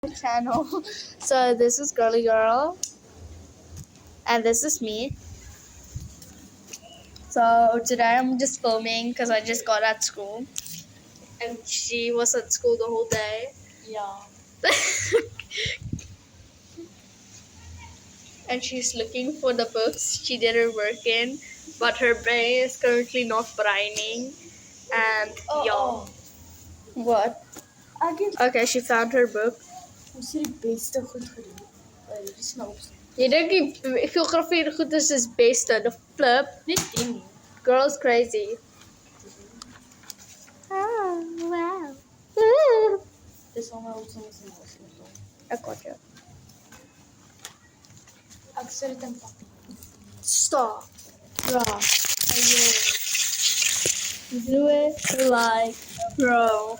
channel. So this is Girly Girl, and this is me. So today I'm just filming because I just got at school, and she was at school the whole day. Yeah. And she's looking for the books she did her work in, but her brain is currently not braining. And Oh. what? Ek het Okay, she found her book. ons het die beste goed gedoen. Dis nou op. Jy dink die geografie goed is beste, the flip. Net ding. Girl's crazy. Oh, wow. Dis al my op soms in ons. I got you. Ek sit dit in pak. Stop. Ja. Do it like pro.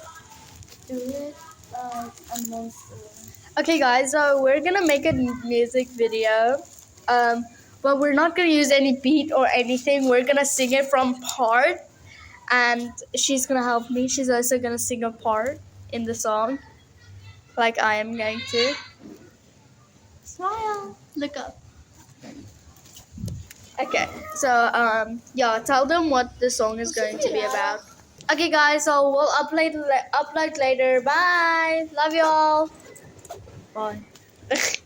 Do it like a monster. Okay, guys, so we're gonna make a music video. But we're not gonna use any beat or anything. We're gonna sing it from part, and she's gonna help me. She's also gonna sing a part in the song, like I am going to. Smile. Look up. Okay, so yeah, tell them what the song is going to be about. Okay, guys, so we'll upload later. Bye. Love y'all. Bye.